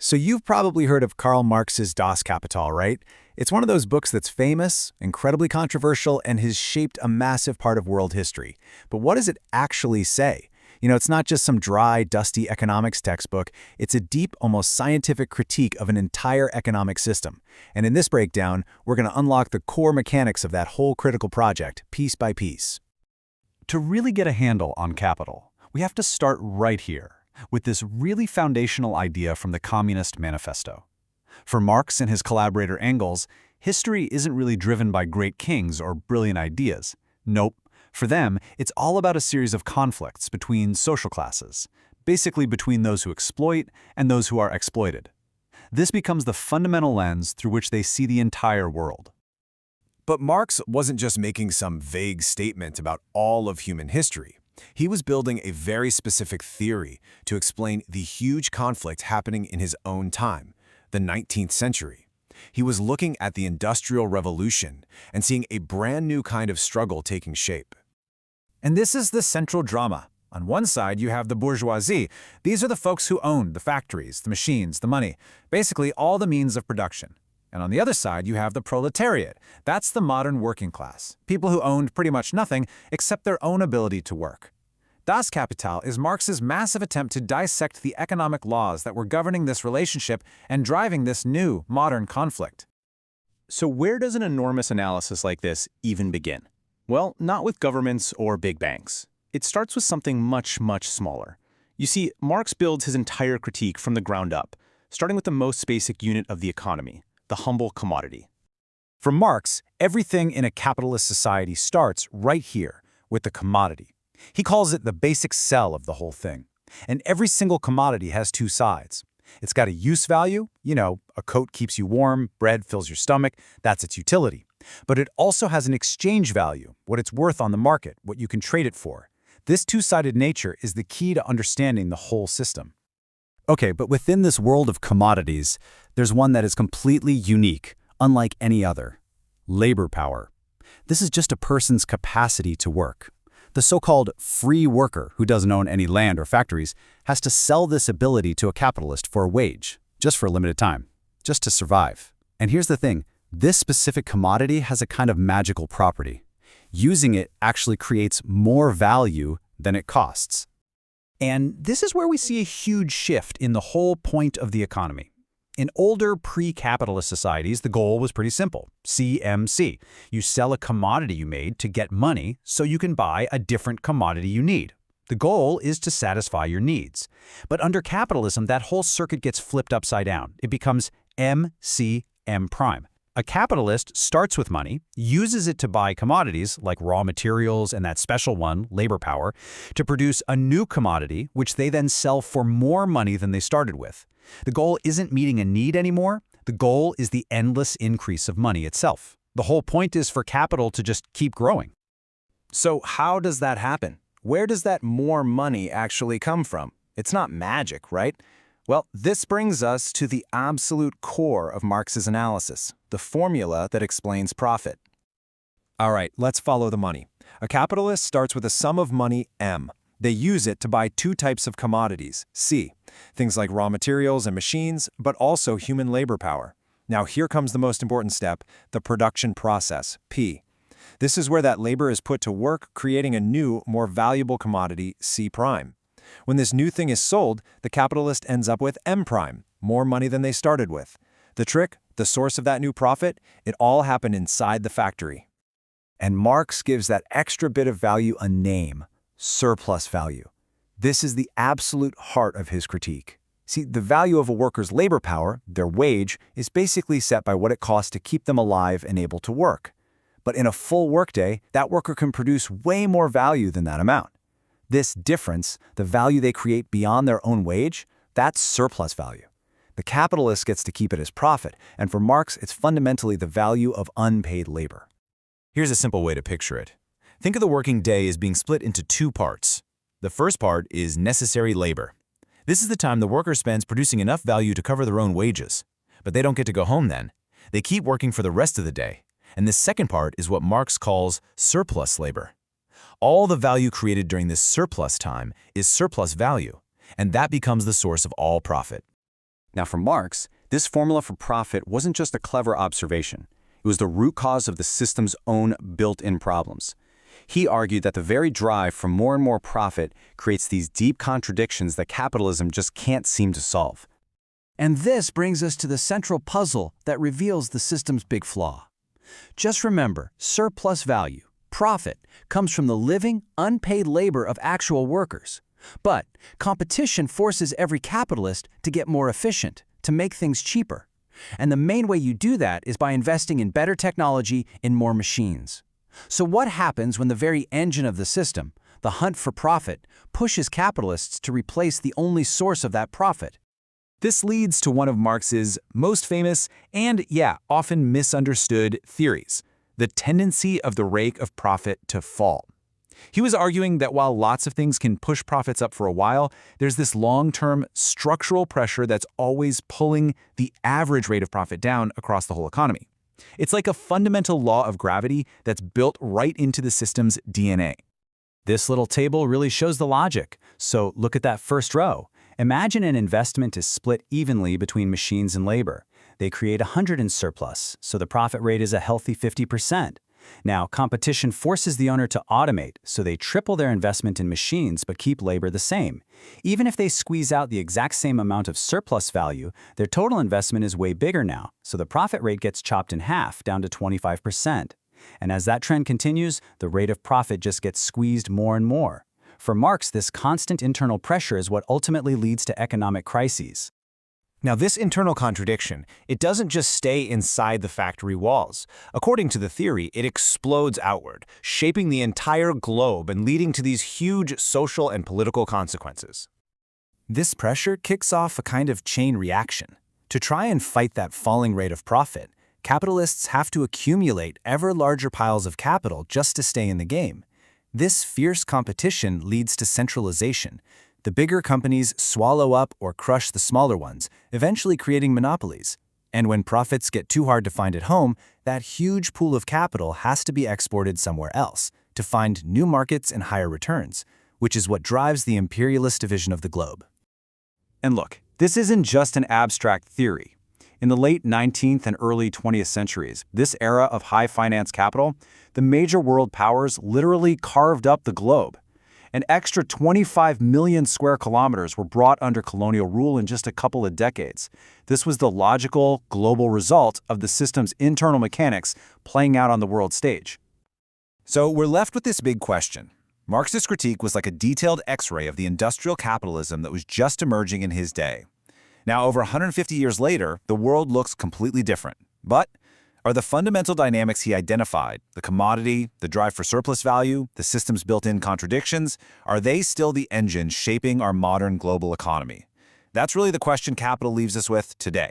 So you've probably heard of Karl Marx's Das Kapital, right? It's one of those books that's famous, incredibly controversial, and has shaped a massive part of world history. But what does it actually say? It's not just some dry, dusty economics textbook. It's a deep, almost scientific critique of an entire economic system. And in this breakdown, we're going to unlock the core mechanics of that whole critical project, piece by piece. To really get a handle on capital, we have to start right here, with this really foundational idea from the Communist Manifesto. For Marx and his collaborator Engels, history isn't really driven by great kings or brilliant ideas. Nope. For them, it's all about a series of conflicts between social classes, basically between those who exploit and those who are exploited. This becomes the fundamental lens through which they see the entire world. But Marx wasn't just making some vague statement about all of human history. He was building a very specific theory to explain the huge conflict happening in his own time, the 19th century. He was looking at the Industrial Revolution and seeing a brand new kind of struggle taking shape. And this is the central drama. On one side, you have the bourgeoisie. These are the folks who own the factories, the machines, the money, basically all the means of production. And on the other side, you have the proletariat. That's the modern working class, people who owned pretty much nothing except their own ability to work. Das Kapital is Marx's massive attempt to dissect the economic laws that were governing this relationship and driving this new, modern conflict. So where does an enormous analysis like this even begin? Well, not with governments or big banks. It starts with something much, much smaller. You see, Marx builds his entire critique from the ground up, starting with the most basic unit of the economy, the humble commodity. For Marx, everything in a capitalist society starts right here, with the commodity. He calls it the basic cell of the whole thing. And every single commodity has two sides. It's got a use value, a coat keeps you warm, bread fills your stomach, that's its utility. But it also has an exchange value, what it's worth on the market, what you can trade it for. This two-sided nature is the key to understanding the whole system. Okay, but within this world of commodities, there's one that is completely unique, unlike any other. Labor power. This is just a person's capacity to work. The so-called free worker, who doesn't own any land or factories, has to sell this ability to a capitalist for a wage, just for a limited time, just to survive. And here's the thing, this specific commodity has a kind of magical property. Using it actually creates more value than it costs. And this is where we see a huge shift in the whole point of the economy. In older pre-capitalist societies, the goal was pretty simple, CMC. You sell a commodity you made to get money so you can buy a different commodity you need. The goal is to satisfy your needs. But under capitalism, that whole circuit gets flipped upside down. It becomes MCM prime. A capitalist starts with money, uses it to buy commodities like raw materials and that special one, labor power, to produce a new commodity which they then sell for more money than they started with. The goal isn't meeting a need anymore. The goal is the endless increase of money itself. The whole point is for capital to just keep growing. So how does that happen? Where does that more money actually come from? It's not magic, right? Well, this brings us to the absolute core of Marx's analysis, the formula that explains profit. All right, let's follow the money. A capitalist starts with a sum of money, M. They use it to buy two types of commodities, C. Things like raw materials and machines, but also human labor power. Now here comes the most important step, the production process, P. This is where that labor is put to work, creating a new, more valuable commodity, C prime. When this new thing is sold, the capitalist ends up with M prime, more money than they started with. The trick, the source of that new profit, it all happened inside the factory. And Marx gives that extra bit of value a name, surplus value. This is the absolute heart of his critique. See, the value of a worker's labor power, their wage, is basically set by what it costs to keep them alive and able to work. But in a full workday, that worker can produce way more value than that amount. This difference, the value they create beyond their own wage, that's surplus value. The capitalist gets to keep it as profit, and for Marx, it's fundamentally the value of unpaid labor. Here's a simple way to picture it. Think of the working day as being split into two parts. The first part is necessary labor. This is the time the worker spends producing enough value to cover their own wages. But they don't get to go home then. They keep working for the rest of the day. And the second part is what Marx calls surplus labor. All the value created during this surplus time is surplus value, and that becomes the source of all profit. Now, for Marx, this formula for profit wasn't just a clever observation. It was the root cause of the system's own built-in problems. He argued that the very drive for more and more profit creates these deep contradictions that capitalism just can't seem to solve. And this brings us to the central puzzle that reveals the system's big flaw. Just remember, surplus value, profit, comes from the living, unpaid labor of actual workers. But competition forces every capitalist to get more efficient, to make things cheaper. And the main way you do that is by investing in better technology, in more machines. So what happens when the very engine of the system, the hunt for profit, pushes capitalists to replace the only source of that profit? This leads to one of Marx's most famous and, often misunderstood theories, the tendency of the rate of profit to fall. He was arguing that while lots of things can push profits up for a while, there's this long-term structural pressure that's always pulling the average rate of profit down across the whole economy. It's like a fundamental law of gravity that's built right into the system's DNA. This little table really shows the logic. So look at that first row. Imagine an investment is split evenly between machines and labor. They create 100 in surplus, so the profit rate is a healthy 50%. Now, competition forces the owner to automate, so they triple their investment in machines but keep labor the same. Even if they squeeze out the exact same amount of surplus value, their total investment is way bigger now, so the profit rate gets chopped in half, down to 25%. And as that trend continues, the rate of profit just gets squeezed more and more. For Marx, this constant internal pressure is what ultimately leads to economic crises. Now, this internal contradiction, it doesn't just stay inside the factory walls. According to the theory, it explodes outward, shaping the entire globe and leading to these huge social and political consequences. This pressure kicks off a kind of chain reaction. To try and fight that falling rate of profit, capitalists have to accumulate ever larger piles of capital just to stay in the game. This fierce competition leads to centralization. The bigger companies swallow up or crush the smaller ones, eventually creating monopolies. And when profits get too hard to find at home, that huge pool of capital has to be exported somewhere else to find new markets and higher returns, which is what drives the imperialist division of the globe. And look, this isn't just an abstract theory. In the late 19th and early 20th centuries, this era of high finance capital, the major world powers literally carved up the globe. An extra 25 million square kilometers were brought under colonial rule in just a couple of decades. This was the logical, global result of the system's internal mechanics playing out on the world stage. So we're left with this big question. Marx's critique was like a detailed X-ray of the industrial capitalism that was just emerging in his day. Now, over 150 years later, the world looks completely different. But are the fundamental dynamics he identified, the commodity, the drive for surplus value, the system's built-in contradictions, are they still the engine shaping our modern global economy? That's really the question Capital leaves us with today.